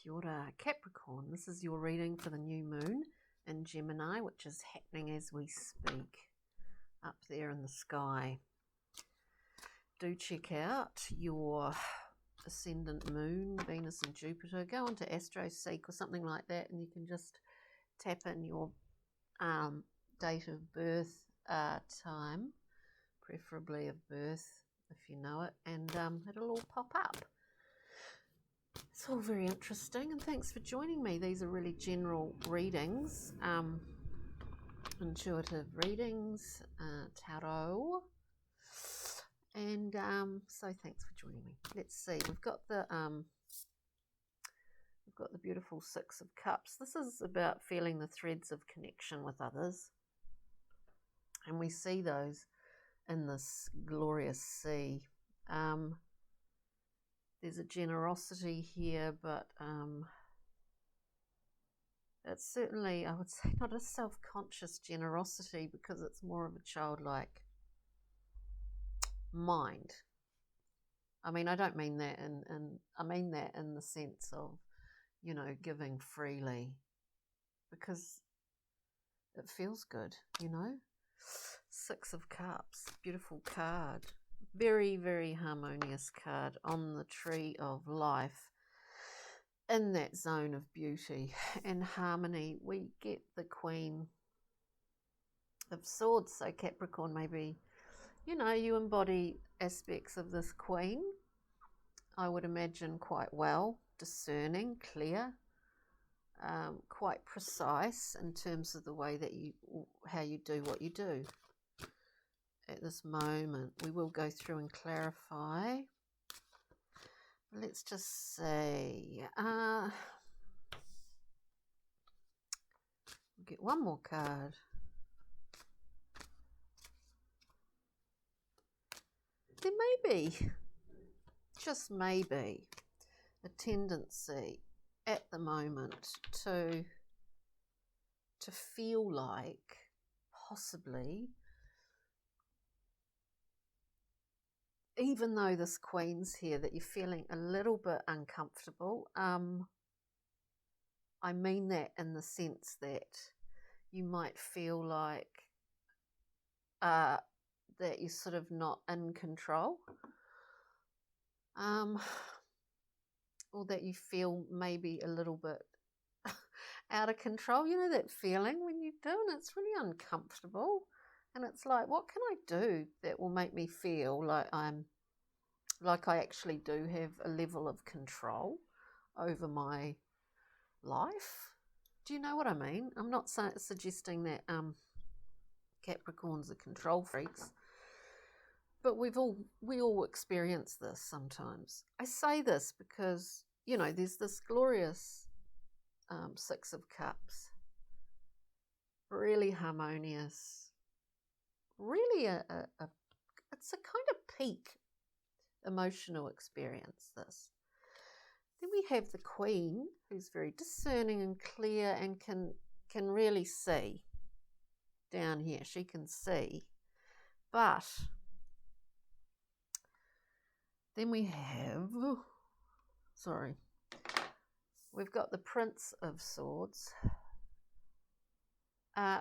Kia ora, Capricorn. This is your reading for the new moon in Gemini, which is happening as we speak up there in the sky. Do check out your ascendant moon, Venus and Jupiter. Go into AstroSeek or something like that, and you can just tap in your date of birth time, preferably of birth if you know it, and it'll all pop up. It's all very interesting, and thanks for joining me. These are really general readings, intuitive readings, tarot, and so thanks for joining me. Let's see. We've got the beautiful Six of Cups. This is about feeling the threads of connection with others, and we see those in this glorious sea. There's a generosity here, but it's certainly, I would say, not a self-conscious generosity, because it's more of a childlike mind. I mean, I don't mean that I mean that in the sense of, you know, giving freely, because it feels good, you know. Six of Cups, beautiful card. Very, very harmonious card on the tree of life. In that zone of beauty and harmony, we get the Queen of Swords. So Capricorn, maybe, you know, you embody aspects of this Queen, I would imagine, quite well. Discerning, clear, quite precise in terms of the way that how you do what you do. At this moment, we will go through and clarify. Let's just say, we'll get one more card. There may be, just maybe, a tendency at the moment to feel like possibly, even though this Queen's here, that you're feeling a little bit uncomfortable. I mean that in the sense that you might feel like that you're sort of not in control, or that you feel maybe a little bit out of control. You know that feeling when you do, and it's really uncomfortable. And it's like, what can I do that will make me feel like I actually do have a level of control over my life? Do you know what I mean? I'm not suggesting that Capricorns are control freaks, but we all experience this sometimes. I say this because, you know, there's this glorious Six of Cups, really harmonious. Really it's a kind of peak emotional experience, this. Then we have the Queen, who's very discerning and clear and can really see down here. She can see. But then we have, we've got the Prince of Swords,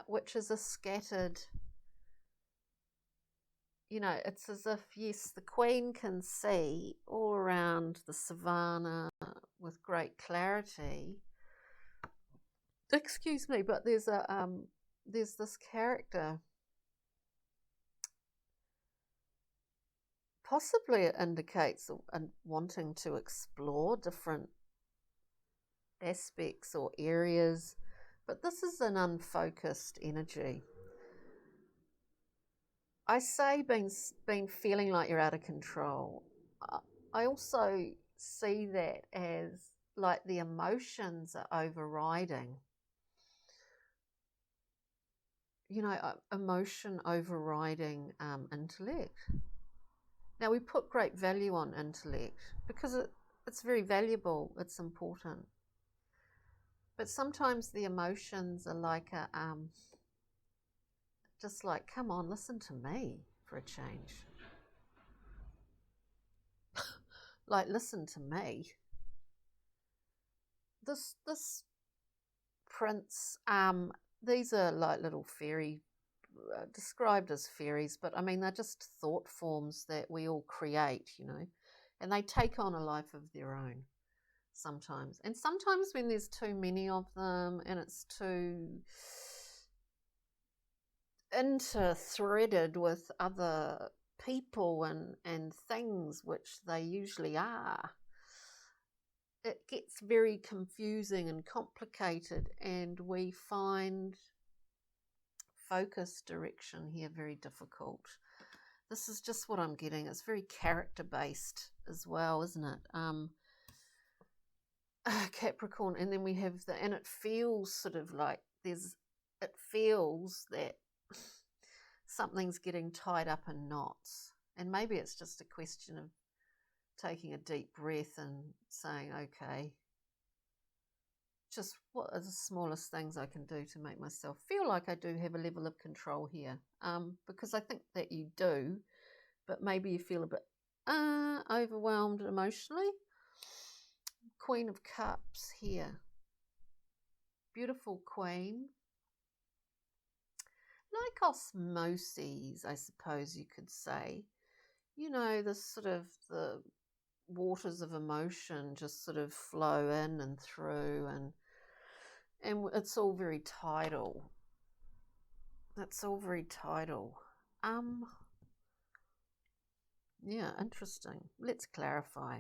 which is a scattered, you know, it's as if, yes, the Queen can see all around the savannah with great clarity. Excuse me, but there's this character. Possibly it indicates wanting to explore different aspects or areas, but this is an unfocused energy. I say being feeling like you're out of control. I also see that as like the emotions are overriding. You know, emotion overriding intellect. Now, we put great value on intellect because it's very valuable, it's important. But sometimes the emotions are like just like, come on, listen to me for a change. Like, listen to me. this prince, these are like little fairy, described as fairies, but I mean they're just thought forms that we all create, and they take on a life of their own sometimes. And sometimes when there's too many of them and it's too interthreaded with other people and things, which they usually are, it gets very confusing and complicated, and we find focus direction here very difficult. This is just what I'm getting. It's very character based as well, isn't it? Capricorn, and then we have and it feels sort of like it feels that something's getting tied up in knots, and maybe it's just a question of taking a deep breath and saying, okay, just what are the smallest things I can do to make myself feel like I do have a level of control here, because I think that you do, but maybe you feel a bit overwhelmed emotionally. Queen of Cups here, beautiful queen, like osmosis, I suppose you could say. This sort of the waters of emotion just sort of flow in and through, and it's all very tidal. That's all very tidal. Yeah, interesting. Let's clarify.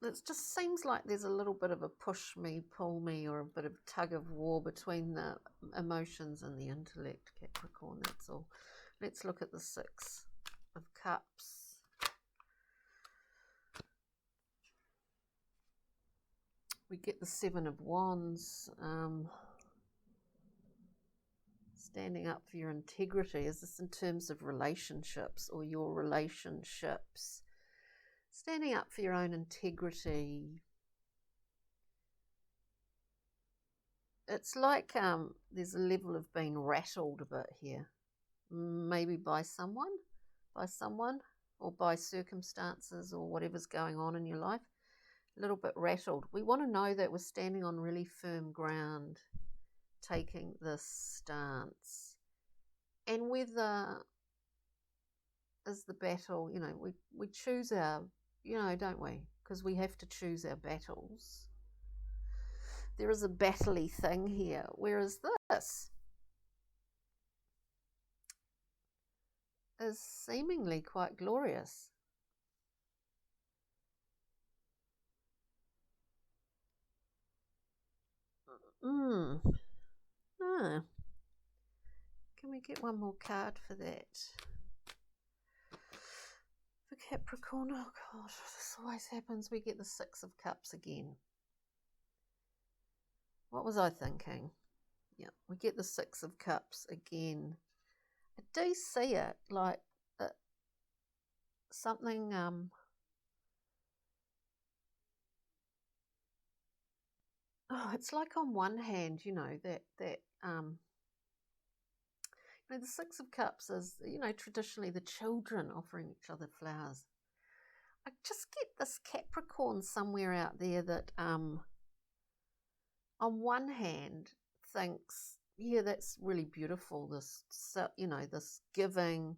It just seems like there's a little bit of a push me, pull me, or a bit of tug of war between the emotions and the intellect, Capricorn, that's all. Let's look at the Six of Cups. We get the Seven of Wands. Standing up for your integrity. Is this in terms of relationships or your relationships? Standing up for your own integrity. It's like there's a level of being rattled a bit here. Maybe by someone, or by circumstances or whatever's going on in your life. A little bit rattled. We want to know that we're standing on really firm ground, taking this stance. And whether is the battle, we choose our, don't we? Because we have to choose our battles. There is a battle-y thing here, whereas this is seemingly quite glorious. Can we get one more card for that? For Capricorn, oh God, this always happens. We get the Six of Cups again. What was I thinking? Yeah, we get the Six of Cups again. I do see it like something. It's like on one hand, the Six of Cups is, traditionally the children offering each other flowers. I just get this Capricorn somewhere out there that, on one hand, thinks, yeah, that's really beautiful, this giving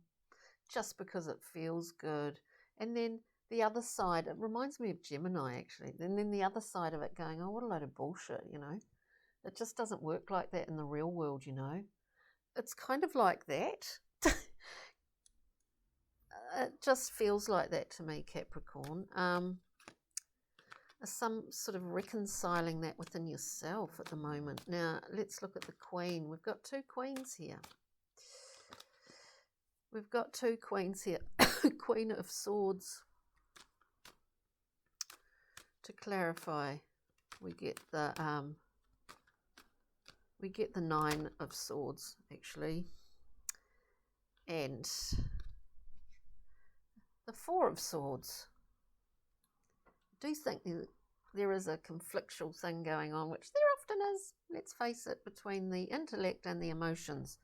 just because it feels good. And then the other side, it reminds me of Gemini, actually. And then the other side of it going, oh, what a load of bullshit, It just doesn't work like that in the real world, It's kind of like that. It just feels like that to me, Capricorn. Some sort of reconciling that within yourself at the moment. Now, let's look at the Queen. We've got two Queens here. Queen of Swords. To clarify, we get the Nine of Swords, actually, and the Four of Swords. I do think there is a conflictual thing going on, which there often is, let's face it, between the intellect and the emotions.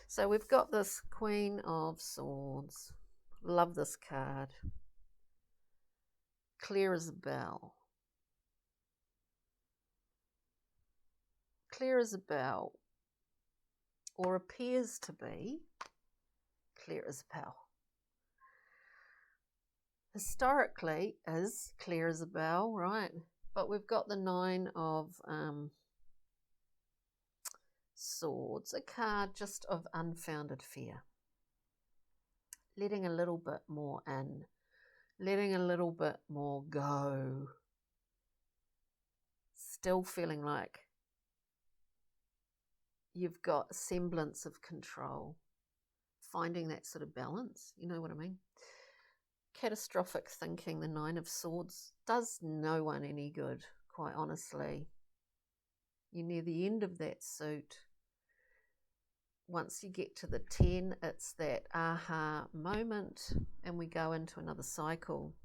So we've got this Queen of Swords. Love this card. clear as a bell. Clear as a bell, or appears to be clear as a bell. Historically is clear as a bell, right? But we've got the Nine of Swords, a card just of unfounded fear. Letting a little bit more in, letting a little bit more go. Still feeling like you've got a semblance of control. Finding that sort of balance, you know what I mean? Catastrophic thinking, the Nine of Swords, does no one any good, quite honestly. You're near the end of that suit. Once you get to the 10, it's that aha moment, and we go into another cycle.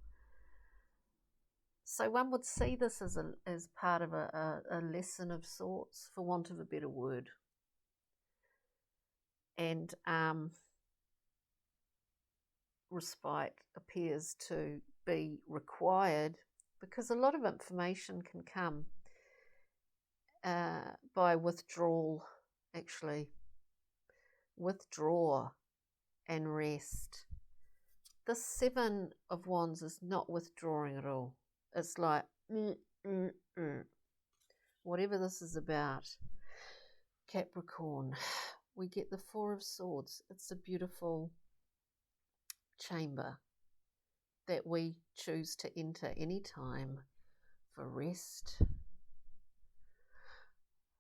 So one would see this as part of a lesson of sorts, for want of a better word. And respite appears to be required, because a lot of information can come by withdrawal, actually. Withdraw and rest. The Seven of Wands is not withdrawing at all. It's like, whatever this is about, Capricorn. We get the Four of Swords. It's a beautiful chamber that we choose to enter any time for rest,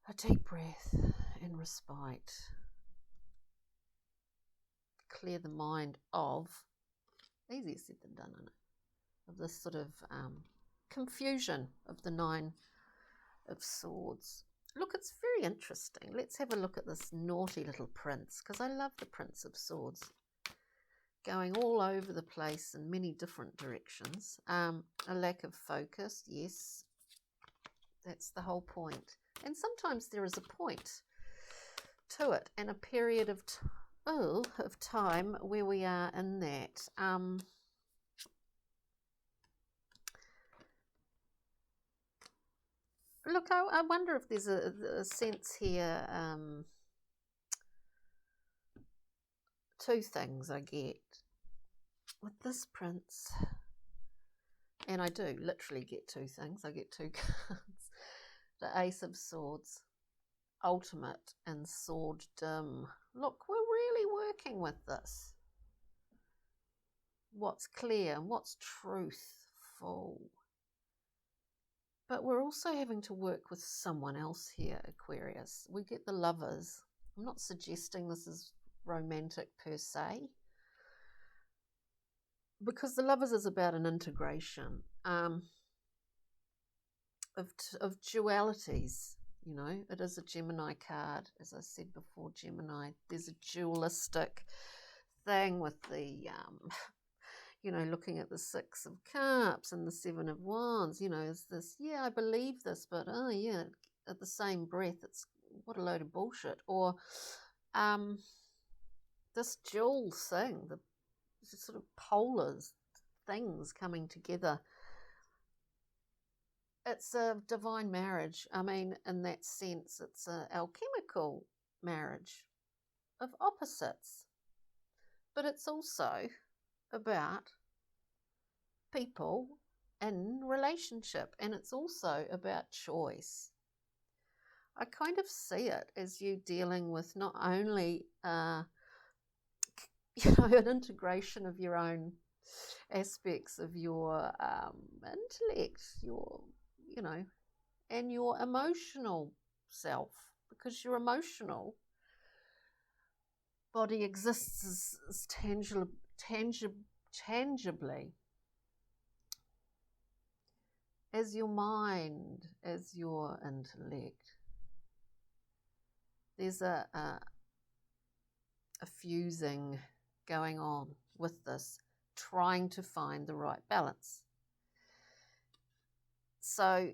a deep breath and respite. Clear the mind of, easier said than done, isn't it? Of this sort of confusion of the Nine of Swords. Look, it's very interesting. Let's have a look at this naughty little prince, because I love the Prince of Swords. Going all over the place in many different directions. A lack of focus, yes. That's the whole point. And sometimes there is a point to it, and a period of time where we are in that. Look, I wonder if there's a sense here, two things I get with this prince, and I do literally get two things. I get two cards. The Ace of Swords, ultimate, and sworddom. Look, we're really working with this. What's clear and what's truthful. But we're also having to work with someone else here, Aquarius. We get the Lovers. I'm not suggesting this is romantic per se, because the Lovers is about an integration of dualities. You know, it is a Gemini card. As I said before, Gemini, there's a dualistic thing with the you know, looking at the Six of Cups and the Seven of Wands, you know, is this, yeah, I believe this, but oh yeah, at the same breath, it's what a load of bullshit. Or this dual thing, the sort of polar things coming together. It's a divine marriage. I mean, in that sense, it's an alchemical marriage of opposites. But it's also about people in relationship, and it's also about choice. I kind of see it as you dealing with not only you know, an integration of your own aspects of your intellect, your, you know, and your emotional self, because your emotional body exists as tangibly as your mind, as your intellect. There's a fusing going on with this, trying to find the right balance. So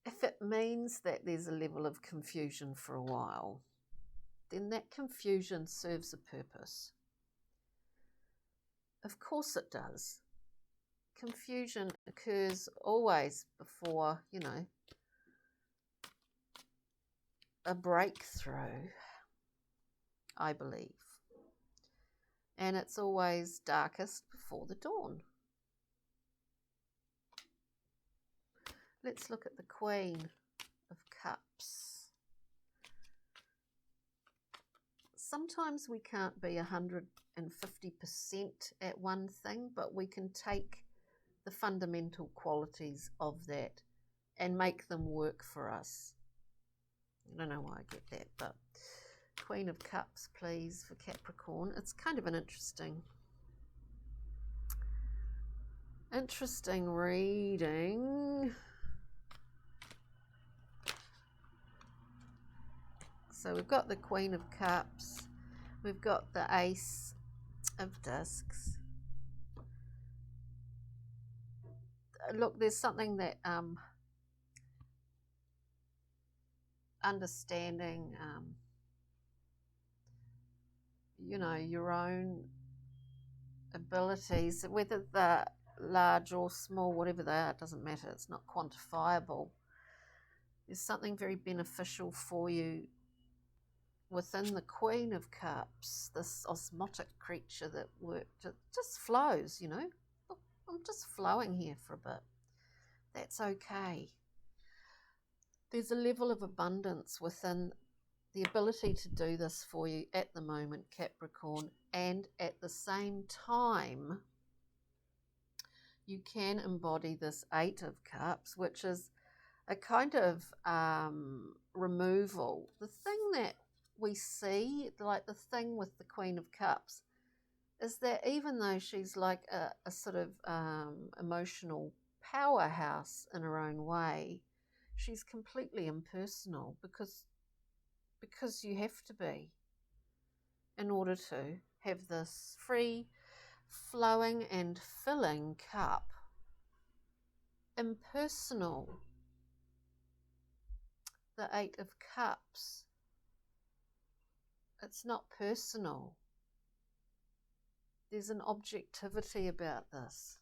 if it means that there's a level of confusion for a while, then that confusion serves a purpose. Of course it does. confusion occurs always before, you know, a breakthrough, I believe. And it's always darkest before the dawn. Let's look at the Queen of Cups. Sometimes we can't be 150% at one thing, but we can take the fundamental qualities of that and make them work for us. I don't know why I get that, but Queen of Cups, please, for Capricorn. It's kind of an interesting reading. So we've got the Queen of Cups, we've got the Ace of Discs. Look, there's something that understanding, you know, your own abilities, whether they're large or small, whatever they are, it doesn't matter. It's not quantifiable. There's something very beneficial for you within the Queen of Cups, this osmotic creature that just flows, you know. Look, I'm just flowing here for a bit. That's okay. There's a level of abundance within the ability to do this for you at the moment, Capricorn, and at the same time, you can embody this Eight of Cups, which is a kind of removal. The thing that we see, like the thing with the Queen of Cups, is that even though she's like a sort of emotional powerhouse in her own way, she's completely impersonal because you have to be in order to have this free flowing and filling cup. Impersonal. The Eight of Cups. It's not personal. There's an objectivity about this.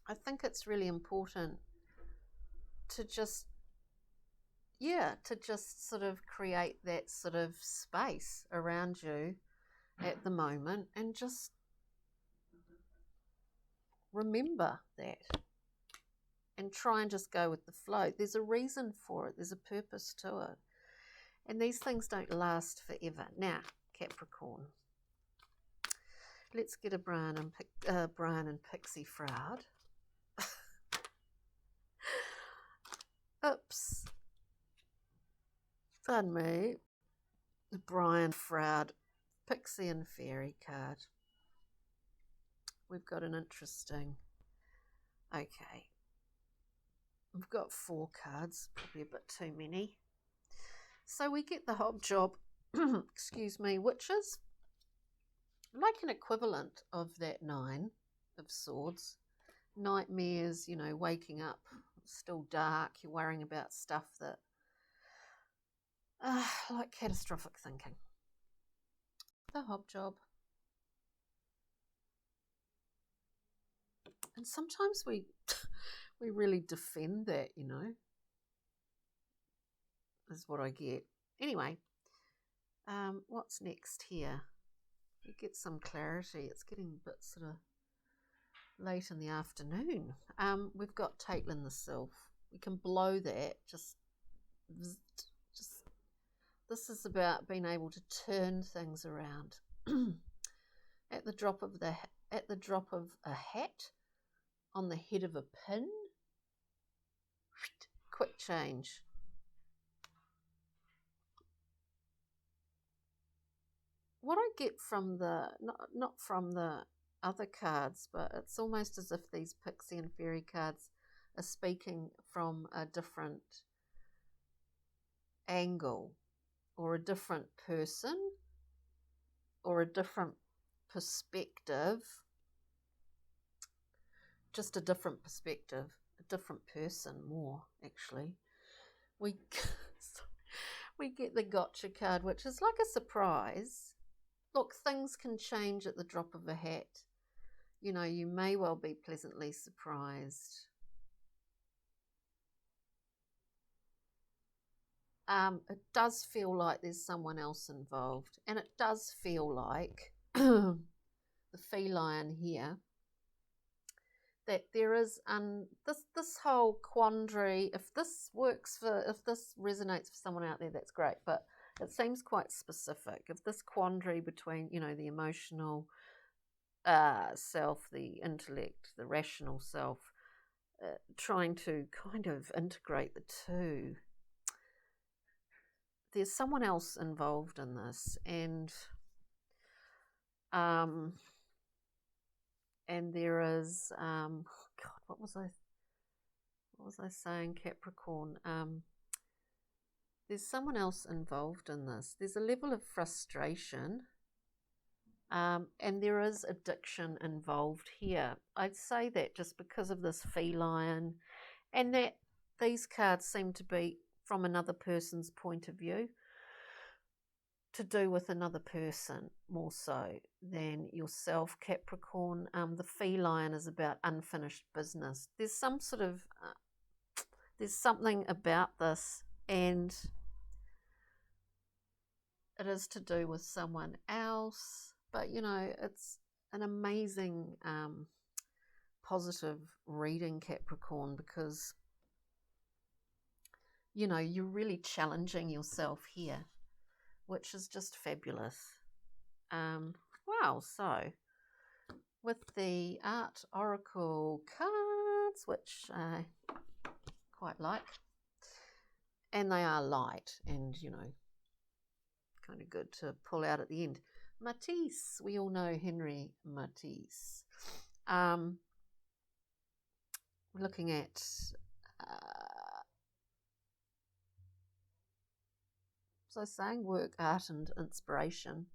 I think it's really important to just sort of create that sort of space around you at the moment and just remember that and try and just go with the flow. There's a reason for it. There's a purpose to it. And these things don't last forever. Now, Capricorn, let's get a Brian and Pixie Froud. Oops. Pardon me. The Brian Froud Pixie and Fairy card. We've got an interesting... Okay. We've got 4 cards, probably a bit too many. So we get the Hob Job, excuse me, which is like an equivalent of that 9 of Swords. Nightmares, you know, waking up, still dark, you're worrying about stuff that, like catastrophic thinking. The Hob Job. And sometimes we really defend that, you know, is what I get. Anyway, what's next here? You get some clarity. It's getting a bit sort of late in the afternoon. We've got Taitlin the Sylph. We can blow that. Just this is about being able to turn things around at the drop of a hat, on the head of a pin. Quick change. What I get from the, not from the other cards, but it's almost as if these Pixie and Fairy cards are speaking from a different angle, or a different person, or a different perspective. Just a different perspective, a different person more, actually. We get the Gotcha card, which is like a surprise. Look, things can change at the drop of a hat. you know, you may well be pleasantly surprised. It does feel like there's someone else involved, and it does feel like the feline here, that there is this whole quandary. If this resonates for someone out there, that's great, but it seems quite specific. If this quandary between, you know, the emotional self, the intellect, the rational self, trying to kind of integrate the two, there's someone else involved in this, and there is God, what was I saying, Capricorn? There's someone else involved in this. There's a level of frustration, and there is addiction involved here. I'd say that just because of this feline, and that these cards seem to be from another person's point of view, to do with another person more so than yourself, Capricorn. The feline is about unfinished business. There's some sort of there's something about this, and it is to do with someone else, but you know, it's an amazing positive reading, Capricorn, because you know, you're really challenging yourself here, which is just fabulous. Wow, so with the Art Oracle cards, which I quite like, and they are light and, you know, kind of good to pull out at the end. Matisse, we all know Henry Matisse. We're looking at so saying work, art and inspiration.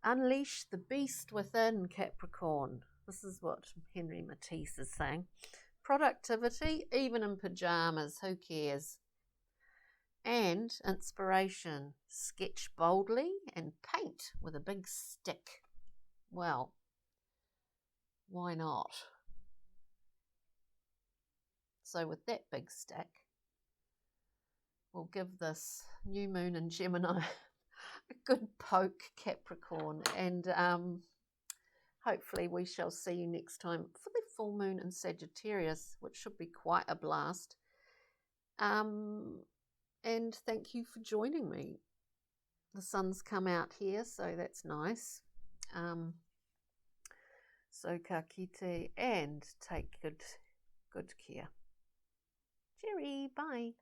Unleash the beast within, Capricorn. This is what Henry Matisse is saying. Productivity, even in pajamas, who cares? And inspiration, sketch boldly and paint with a big stick. Well, why not? So with that big stick, we'll give this new moon in Gemini a good poke, Capricorn, and hopefully we shall see you next time for the full moon in Sagittarius, which should be quite a blast. And thank you for joining me. The sun's come out here, so that's nice. So ka kite, and take good care. Jerry, bye.